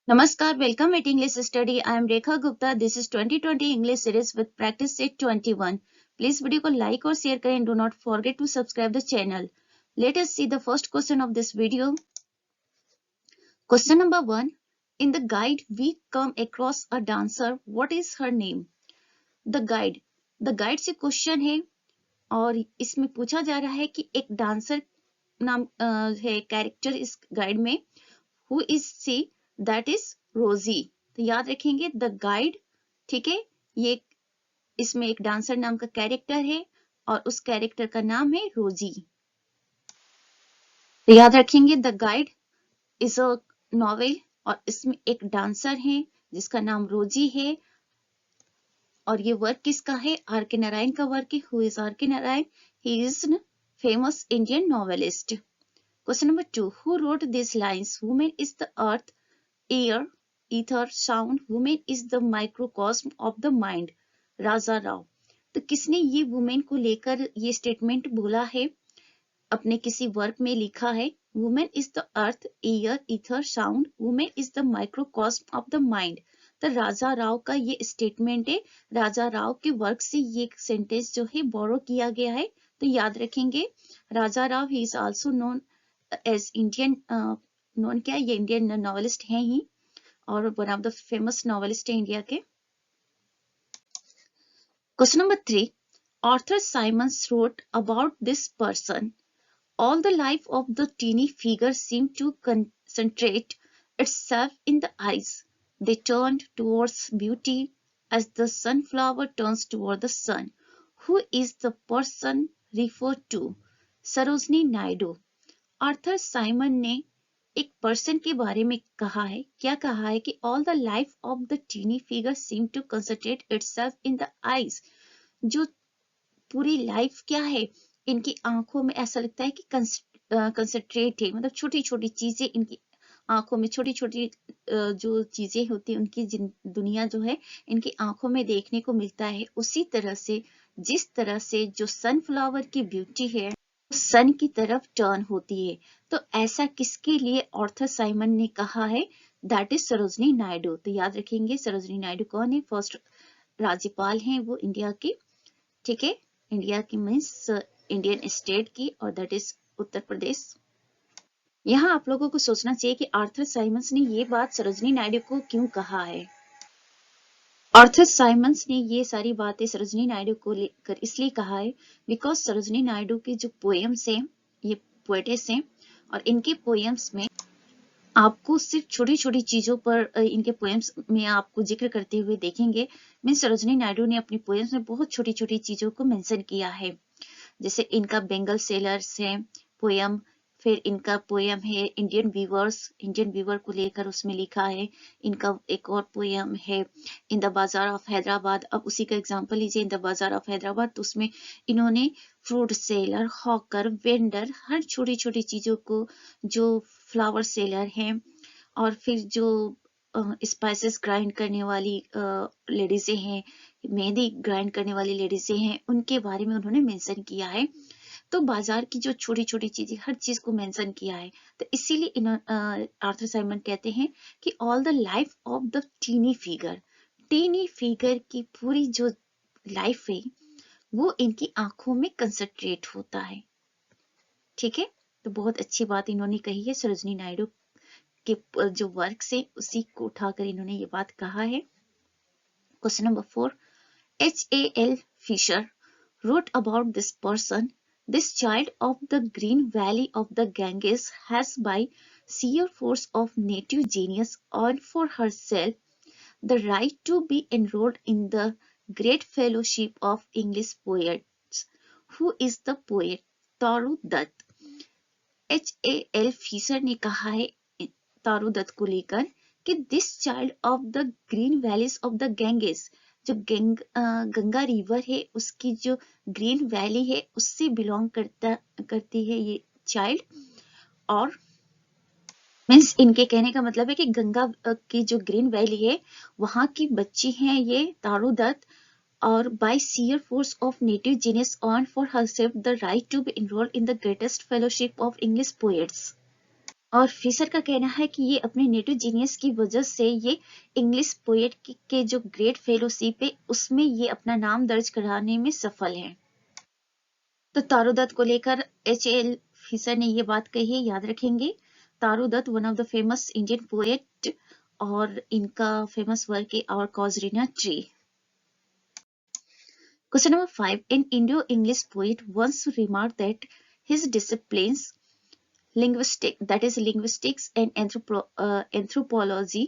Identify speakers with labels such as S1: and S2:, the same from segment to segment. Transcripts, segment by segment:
S1: Namaskar, welcome at English Study. I am Rekha Gupta. This is 2020 English series with practice set 21. Please video को like और share करें. Do not forget to subscribe the channel. Let us see the first question of this video. Question number 1. In the guide, we come across a dancer. What is her name? The guide. The guide से question है और इसमें पूछा जा रहा है कि एक डांसर नाम है कैरेक्टर इस गाइड में. Who is she? That is रोजी. तो याद रखेंगे द गाइड. ठीक है, ये इसमें एक डांसर नाम का कैरेक्टर है और उस कैरेक्टर का नाम है रोजी. तो याद रखेंगे the guide is a novel और इसमें एक डांसर है जिसका नाम रोजी है. और ये वर्क किसका है? आर के नारायण का वर्क है. हु इज आर के Narayan? He is famous Indian novelist. Question number 2. Who wrote these lines? Woman is the earth, air, ether, sound. Woman is the microcosm of the mind. राजा राव. तो किसने ये women को लेकर ये स्टेटमेंट बोला है? अपने किसी वर्क में लिखा है. Women is the earth, air, ether, sound. Women is the microcosm of the mind. तो राजा राव का ये स्टेटमेंट है. राजा राव के वर्क से ये सेंटेंस जो है बोरो किया गया है. तो याद रखेंगे Raja Rao he is also known as Indian non क्या ये इंडियन नॉवेलिस्ट हैं ही और one of the famous novelist है इंडिया के. Question number 3. Arthur Symons wrote about this person. All the life of the teeny figure seemed to concentrate itself in the eyes. They turned towards beauty as the sunflower turns toward the sun. Who is the person referred to? Sarojini Naidu. Arthur Simon ने एक person के बारे में कहा है. क्या कहा है? कि all the life of the tiny figure seem to concentrate itself in the eyes. जो पूरी लाइफ क्या है, इनकी आंखों में ऐसा लगता है कि कंसंट्रेट है. मतलब छोटी छोटी चीजें इनकी आंखों में, छोटी छोटी जो चीजें होती है उनकी दुनिया जो है इनकी आंखों में देखने को मिलता है. उसी तरह से जिस तरह से जो सनफ्लावर की ब्यूटी है सन की तरफ टर्न होती है. तो ऐसा किसके लिए आर्थर साइमन ने कहा है? That is Sarojini Naidu. तो याद रखेंगे सरोजनी नायडू कौन है? फर्स्ट राज्यपाल हैं वो इंडिया की. ठीक है, इंडिया की मीन्स इंडियन स्टेट की और दैट इज उत्तर प्रदेश. यहाँ आप लोगों को सोचना चाहिए कि आर्थर साइमन्स ने ये बात सरोजनी नायडू को क्यों कहा है. आर्थर साइमन्स ने ये सारी बातें सरोजनी नायडू को लेकर इसलिए कहा है बिकॉज सरोजनी नायडू के जो पोएम्स हैं ये पोएटेस हैं और इनके पोएम्स में आपको सिर्फ छोटी छोटी चीजों पर इनके पोएम्स में आपको जिक्र करते हुए देखेंगे. मीन्स सरोजनी नायडू ने अपनी पोएम्स में बहुत छोटी छोटी चीजों को मेंशन किया है. जैसे इनका बेंगल सेलर्स है पोएम, फिर इनका पोएम है इंडियन वीवर्स. इंडियन वीवर को लेकर उसमें लिखा है. इनका एक और पोएम है इन द बाजार ऑफ हैदराबाद. अब उसी का एग्जांपल लीजिए इन द बाजार ऑफ हैदराबाद. तो उसमें इन्होंने फ्रूट सेलर, हॉकर, वेंडर, हर छोटी छोटी चीजों को, जो फ्लावर सेलर हैं और फिर जो स्पाइसेस ग्राइंड करने वाली लेडीजें हैं, मेहंदी ग्राइंड करने वाली लेडीजें हैं, उनके बारे में उन्होंने मेंशन किया है. तो बाजार की जो छोटी छोटी चीजें, हर चीज को मेंशन किया है. तो इसीलिए आर्थर साइमन कहते हैं कि all the life of the tiny figure. Tiny figure की पूरी जो लाइफ है वो इनकी आंखों में कंसंट्रेट होता है. ठीक है, तो बहुत अच्छी बात इन्होंने कही है. सरोजनी नायडू के जो वर्क से उसी को उठाकर इन्होंने ये बात कहा है. Question number 4. H.A.L. Fisher wrote about this person. This child of the Green Valley of the Ganges has by sheer force of native genius earned for herself the right to be enrolled in the great fellowship of English poets. Who is the poet? तारू Dutt. H.A.L. Fisher ने कहा है तारू दत्त को लेकर कि this child of the green valleys of the Ganges, जो Ganga river है उसकी जो ग्रीन वैली है उससे बिलोंग करती है ये चाइल्ड. और मीन्स इनके कहने का मतलब है कि गंगा की जो ग्रीन वैली है वहां की बच्ची हैं ये तारू दत्त. और by sheer force of native genius earned for herself the right to be enrolled in the greatest fellowship of English poets. और फिशर का कहना है कि ये अपने नेटिव जीनियस की वजह से ये इंग्लिश पोएट के जो ग्रेट फेलोशिप है उसमें ये अपना नाम दर्ज कराने में सफल है। तो तारुदत्त को लेकर H.L. फिशर ने ये बात कही है, याद रखेंगे। Toru Dutt one of the famous Indian poet और इनका फेमस वर्क है our casuarina tree. Question number 5. An Indo-English poet once remarked that his disciplines, linguistics and anthropology,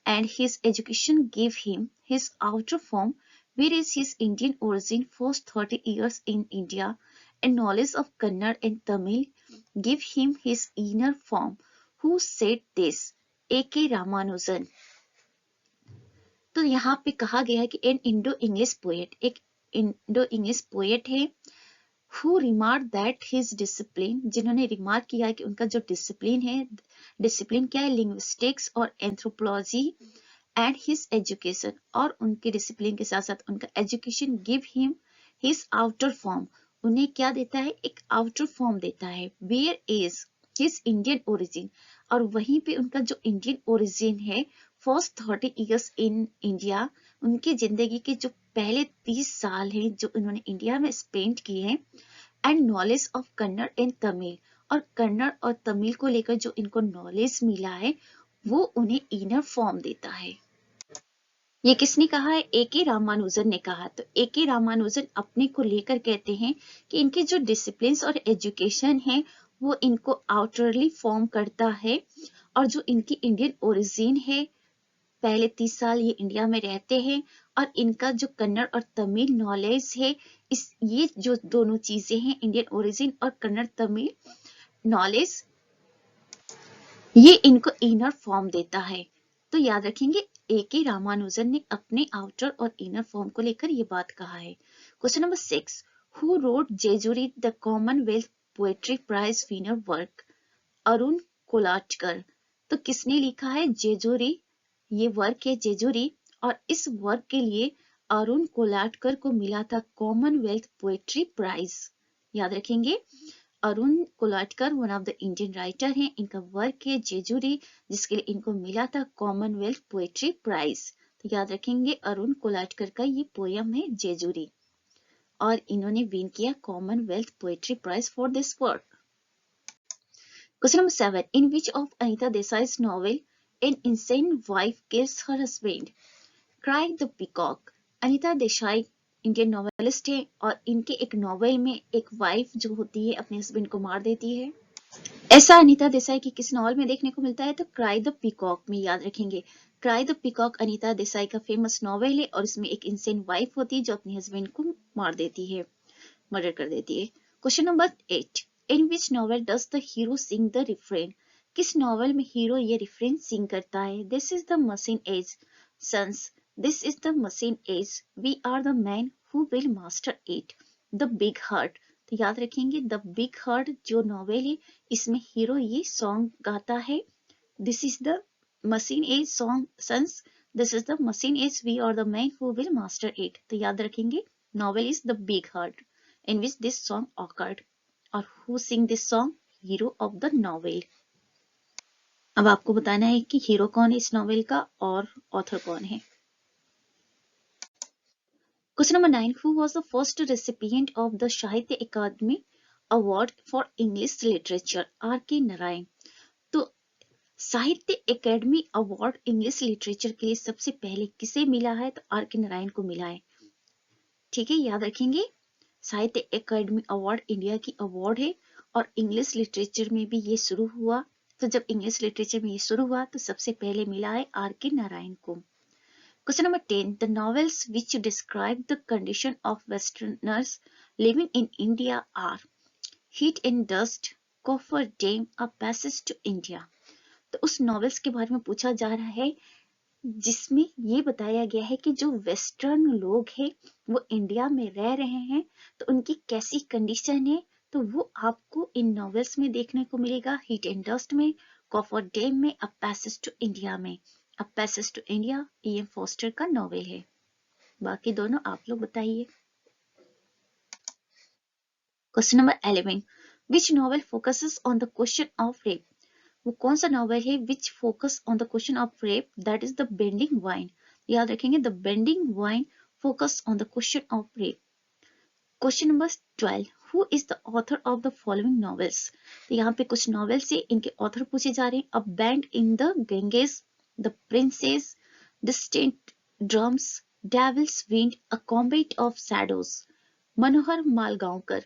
S1: and his education gave him his outer form, whereas his Indian origin, first 30 years in India, and knowledge of Kannada and Tamil give him his inner form. Who said this? A.K. Ramanujan. तो यहाँ पे कहा गया है कि N Indo English poet, एक Indo English poet है, who remark that his discipline, जिन्होंने रिमार्क किया है कि उनका जो डिसिप्लिन है, डिसिप्लिन क्या है, लिंग्विस्टिक्स और एंथ्रोपोलॉजी, एंड हिज एजुकेशन, और उनके डिसिप्लिन के साथ साथ उनका education give him his outer form, उन्हें क्या देता है, एक आउटर फॉर्म देता है, where is his Indian origin, और वहीं पे उनका जो इंडियन ओरिजिन है, फर्स्ट 30 ईयर्स इन इंडिया, उनकी जिंदगी के जो पहले 30 साल हैं जो उन्होंने इंडिया में स्पेंड किए हैं, and knowledge of Kannada and Tamil, और कन्नड़ और तमिल को लेकर जो इनको नॉलेज मिला है वो उन्हें इनर फॉर्म देता है। ये किसने कहा है? A.K. रामानुजन ने कहा। तो A.K. रामानुजन अपने को लेकर कहते हैं कि इनके जो डिसिप्लिन और एजुकेशन है वो इनको आउटरली फॉर्म करता है, और जो इनकी इंडियन ओरिजिन है, पहले 30 साल ये इंडिया में रहते हैं, और इनका जो कन्नड़ और तमिल नॉलेज है, ये जो दोनों चीजें हैं, इंडियन ओरिजिन और कन्नड़ तमिल नॉलेज, ये इनको इनर फॉर्म देता है। तो याद रखेंगे A.K. रामानुजन ने अपने आउटर और इनर फॉर्म को लेकर ये बात कहा है। Question number 6. Who wrote Jejuri the Commonwealth poetry prize winner work? Arun Kolatkar. तो किसने लिखा है जेजुरी? ये वर्क है जेजुरी, और इस वर्क के लिए अरुण कोलाटकर को मिला था कॉमनवेल्थ पोएट्री प्राइज। याद रखेंगे, Arun Kolatkar one of the Indian writer हैं, इनका वर्क है जेजुरी, जिसके लिए इनको मिला था कॉमनवेल्थ पोएट्री प्राइज। तो याद रखेंगे अरुण कोलाटकर का ये पोयम है जेजुरी, और इन्होंने विन किया Commonwealth poetry prize for this work. Question number 7. In which of Anita Desai's novel an insane wife kills her husband? Cry the Peacock. Anita Desai Indian novelist है, और इनके एक नॉवेल में एक वाइफ जो होती है अपने हस्बैंड को मार देती है। ऐसा अनीता देसाई की किस नॉवल में देखने को मिलता है? तो क्राई द पीकॉक में। याद रखेंगे, cry the peacock Anita Desai का फेमस नॉवेल है, और इसमें एक इंसेन वाइफ होती है जो अपने हस्बैंड को मार देती है, मर्डर कर देती है। Question number 8. In which novel does the hero sing the refrain? किस नॉवेल में हीरो ये रिफ्रेन सिंग करता है? This is the machine age sons, this is the machine age, we are the man who will master it, the big heart. तो याद रखेंगे the big heart जो novel है, इसमें हीरो ये सॉन्ग गाता है, this is the machine age song sons, this is the machine age, we are the man who will master it. तो याद रखेंगे novel is the big heart in which this song occurred, और who sing this song? Hero of the novel। अब आपको बताना है कि hero कौन है इस नॉवेल का और ऑथर कौन है। Question number 9. Who was the first recipient of the Sahitya Akademi award for English literature? R.K. Narayan. तो Sahitya Akademi award English literature के लिए सबसे पहले किसे मिला है? तो R.K. नारायण को मिला है। ठीक है, याद रखेंगे साहित्य अकादमी अवार्ड इंडिया की अवार्ड है, और इंग्लिश लिटरेचर में भी ये शुरू हुआ। तो जब इंग्लिश लिटरेचर में ये शुरू हुआ तो सबसे पहले मिला है R.K. नारायण को। Question number 10. The novels which describe the condition of westerners living in India are heat and dust, coffer dam, a passage to India. तो उस नॉवेल्स के बारे में पूछा जा रहा है जिसमें ये बताया गया है कि जो वेस्टर्न लोग हैं वो इंडिया में रह रहे हैं, तो उनकी कैसी कंडीशन है, तो वो आपको इन नॉवेल्स में देखने को मिलेगा, हीट एंड डस्ट में, कॉफर डैम में, अ पैसेज टू इंडिया में। A passage to India E.M. Forster का नॉवेल है, बाकी दोनों आप लोग बताइए। Question number 11. Which novel focuses on the question of rape? वो कौन सा नॉवेल है which focus on the question of rape, that is the bending vine. याद रखेंगे, the bending vine focus on the question of rape. Question number 12, who is the author of the following novels. तो यहाँ पे कुछ novels है, इनके author पूछे जा रहे हैं। A bend in the Ganges, the princes, distant drums, devil's wind, a combat of shadows. Manohar Malgonkar.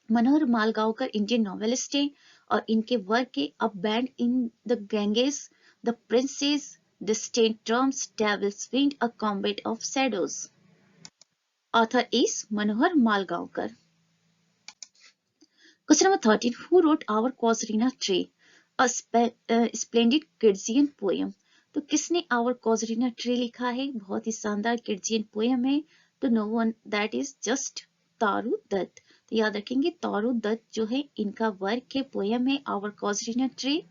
S1: Manohar Malgonkar Indian novelist हैं और इनके वर्क है a bend in the Ganges, the princes, distant drums, devil's wind, a combat of shadows. Author is Manohar Malgaonkar. Question number 13. Who wrote Our Casuarina Tree? A splendid Kirgian poem. तो किसने Our Casuarina Tree लिखा है? बहुत ही शानदार किर्जियन poem है। तो no one, that is just Toru Dutt. तो याद रखेंगे, तारू दत्त जो है इनका वर्क है, पोएम है Our Casuarina Tree,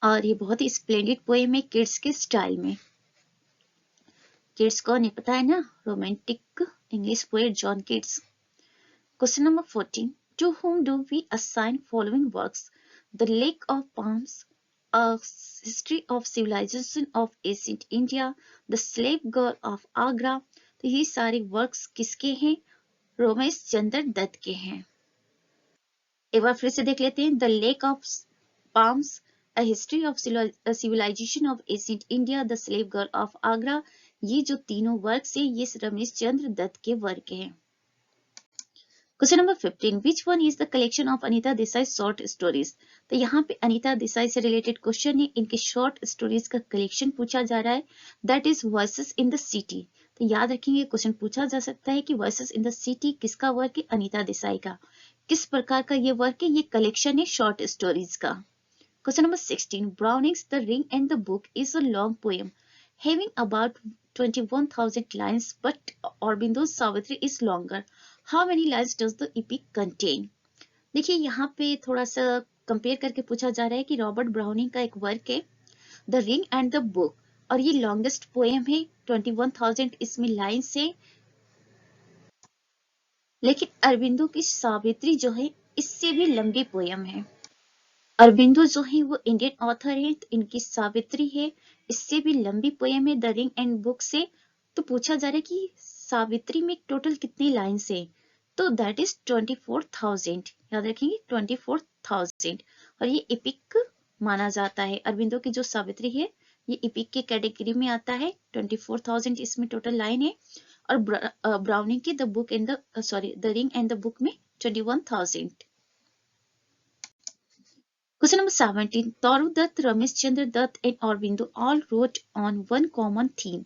S1: और ये बहुत ही स्प्लेंडिड पोएम है किड्स के स्टाइल में। किड्स को नहीं पता है ना, romantic English poet John Keats. Question number 14. To whom do we assign following works? The Lake of Palms, A History of Civilization of Ancient India, The Slave Girl of Agra. तो ये सारे works किसके हैं? रोमेश चंद्र दत्त के हैं। एक बार फिर से देख लेते हैं। The lake of palms, a history of civilization of ancient India, the slave girl of Agra. ये जो तीनों वर्क्स हैं, ये रमेश चंद्र दत्त के वर्क हैं। Question number 15. Which one is the collection of Anita Desai short stories? तो यहाँ पे अनीता देसाई से रिलेटेड क्वेश्चन है, इनके शॉर्ट स्टोरीज का कलेक्शन पूछा जा रहा है, that is voices in the city. तो याद रखेंगे, क्वेश्चन पूछा जा सकता है कि वॉइसेस इन द सिटी किसका वर्क है? अनीता देसाई का। किस प्रकार का ये वर्क है? ये कलेक्शन है शॉर्ट स्टोरीज का। Question number 16. Browning's The Ring and the Book is a long poem having about 21,000 lines, but Aurobindo's Savitri is longer. How many lines does the epic contain? देखिए, यहाँ पे थोड़ा सा compare करके पूछा जा रहा है कि रॉबर्ट ब्राउनिंग का एक वर्क है the ring and the book, और ये लॉन्गेस्ट पोएम है, 21,000 इसमें लाइन्स है। लेकिन अरबिंदो की सावित्री जो है इससे भी लंबी पोएम है। अरबिंदो जो है वो इंडियन ऑथर है, तो इनकी सावित्री है, इससे भी लंबी पोएम है द रिंग एंड बुक से। तो पूछा जा रहा है कि सावित्री में टोटल कितनी लाइन्स है? तो दैट इज 24,000। याद रखेंगे, 24,000। और ये इपिक माना जाता है। अरबिंदो की जो सावित्री है ये इपिक के कैटेगरी में आता है। 24,000 इसमें टोटल लाइन है, और ब्राउनिंग की the book and the ring and the book में 21,000। Question number 17. Taru Dutt, Ramesh Chandra Dutt, and Aurobindo all wrote on one common theme.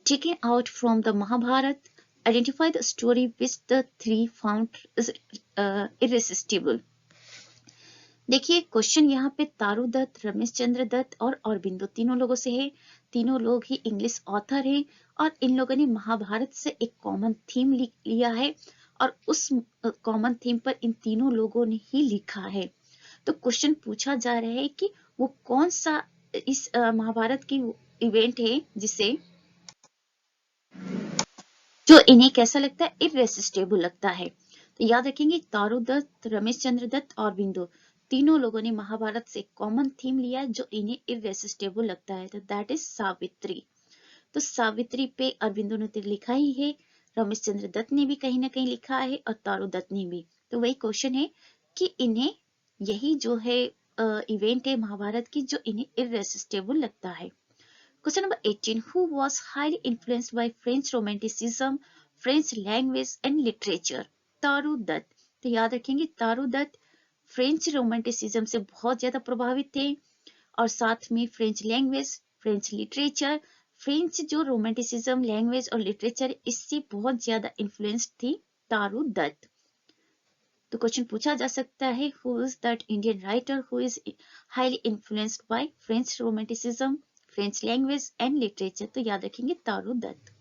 S1: Taken out from the Mahabharata, identify the story which the three found irresistible. देखिए, question यहाँ पे तारू दत्त, रमेश चंद्र दत्त और औरबिंदो तीनों लोगों से है। तीनों लोग ही इंग्लिश ऑथर हैं, और इन लोगों ने महाभारत से एक कॉमन थीम लिया है, और उस कॉमन थीम पर इन तीनों लोगों ने ही लिखा है। तो क्वेश्चन पूछा जा रहा है कि वो कौन सा इस महाभारत की इवेंट है जिसे जो इन्हें कैसा लगता है? इररेसिस्टिबल लगता है। तो याद रखेंगे, तारू दत्त, रमेश चंद्र दत्त और बिंदु तीनों लोगों ने महाभारत से कॉमन थीम लिया है जो इन्हें इररेसिस्टिबल लगता है, तो दैट इज सावित्री। तो सावित्री पे अरविंदो ने तो लिखा ही है, रमेश चंद्र दत्त ने भी कहीं ना कहीं लिखा है, और तारू दत्त ने भी। तो वही क्वेश्चन है कि इन्हें यही जो है इवेंट है महाभारत की जो इन्हें इररेसिस्टिबल लगता है। Question number 18. Who was highly influenced by French romanticism, French language and literature? तारू दत्त। तो याद रखेंगे, तारू दत्त फ्रेंच रोमांटिसिज्म से बहुत ज्यादा प्रभावित थे, और साथ में French language, French literature, French जो रोमांटिसिज्म लैंग्वेज और लिटरेचर, इससे बहुत ज्यादा इन्फ्लुएंस थी तारू दत्त। तो क्वेश्चन पूछा जा सकता है, who is that Indian writer who is highly influenced by French romanticism, French language and literature? तो याद रखेंगे, Toru Dutt.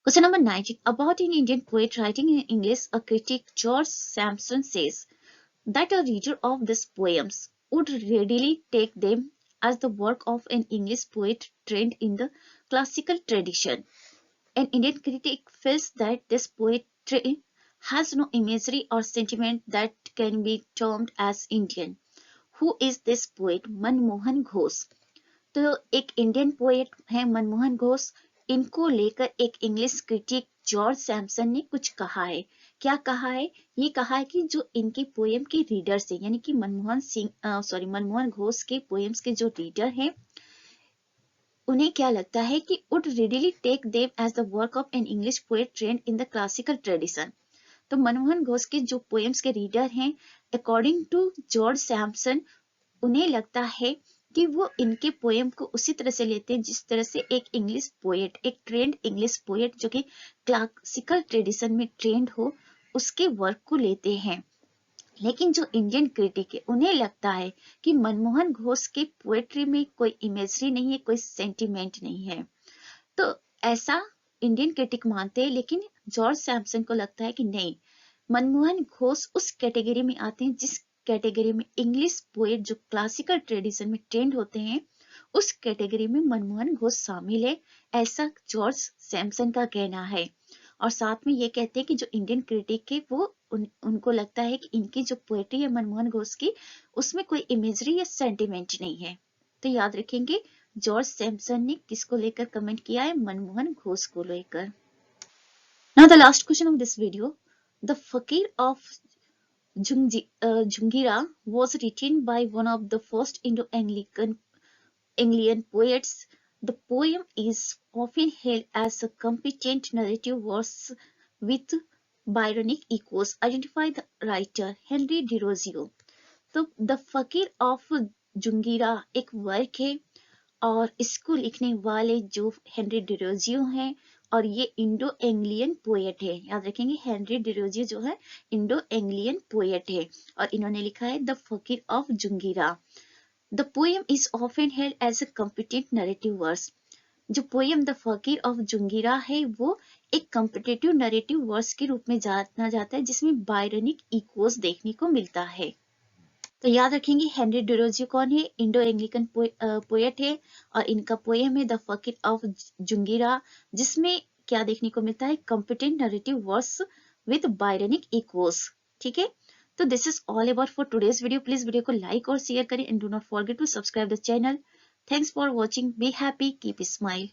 S1: Question number 19. About an Indian poet writing in English, a critic, George Sampson, says that a reader of these poems would readily take them as the work of an English poet trained in the classical tradition. An Indian critic feels that this poetry has no imagery or sentiment that can be termed as Indian. Who is this poet? Manmohan Ghosh. तो एक Indian poet है मनमोहन घोष. इनको लेकर एक English critic George Samson ने कुछ कहा है. क्या कहा है? ये कहा है कि जो इनके पोएम के रीडर्स हैं, यानी कि मनमोहन घोष के पोएम्स के जो रीडर हैं, उन्हें क्या लगता है कि would readily take them as the work of an English poet trained in the classical tradition. तो मनमोहन घोष के जो पोएम्स के रीडर हैं, अकॉर्डिंग टू जॉर्ज सैमसन, उन्हें लगता है कि वो इनके पोएम को उसी तरह से लेते हैं जिस तरह से एक इंग्लिश पोएट, एक ट्रेंड इंग्लिश पोएट जो कि क्लासिकल ट्रेडिशन में ट्रेंड हो, उसके वर्क को लेते हैं. लेकिन जो इंडियन क्रिटिक है, उन्हें लगता है कि मनमोहन घोष के पोएट्री में कोई इमेजरी नहीं है, कोई सेंटिमेंट नहीं है. तो ऐसा इंडियन क्रिटिक मानते हैं, लेकिन जॉर्ज सैमसन को लगता है कि नहीं, मनमोहन घोष उस कैटेगरी में आते हैं जिस कैटेगरी में इंग्लिश पोएट जो क्लासिकल ट्रेडिशन में ट्रेंड होते हैं, उस कैटेगरी में मनमोहन घोष शामिल है, ऐसा जॉर्ज सैमसन का कहना है. और साथ में ये कहते हैं कि जो इंडियन क्रिटिक है वो उनको लगता है कि इनकी जो पोएट्री है मनमोहन घोष की, उसमें कोई इमेजरी या सेंटिमेंट नहीं है. तो याद रखेंगे जॉर्ज सैमसन ने किसको लेकर कमेंट किया है? मनमोहन घोष को लेकर. Now the last question of this video. The Fakir of Jungira was written by one of the first Indo-Anglian poets. The poem is often held as a competent narrative verse with Byronic echoes. Identify the writer. Henry Derozio. तो the fakir of जुंगीरा एक work है और इसको लिखने वाले जो Henry Derozio हैं, और ये इंडो एंग्लियन पोएट है. याद रखेंगे हेनरी डिरोजियो जो है इंडो एंग्लियन पोएट है और इन्होंने लिखा है the fakir of Jungheera. The poem is often held as a competent narrative verse. जो poem the fakir of Jungheera है वो एक कॉम्पिटेटिव नरेटिव वर्स के रूप में जाना जाता है, जिसमें बायरनिक इकोस देखने को मिलता है. तो याद रखेंगे हेनरी डिरोजियो कौन है? इंडो एंग्लिकन पोएट है और इनका पोएम है द फकीर ऑफ जुंगीरा, जिसमें क्या देखने को मिलता है? Competent narrative verse with Byronic echoes. ठीक है, तो this is all about for today's video. Please video को लाइक और शेयर करें and do not forget to subscribe the channel. Thanks for watching. Be happy, keep smile.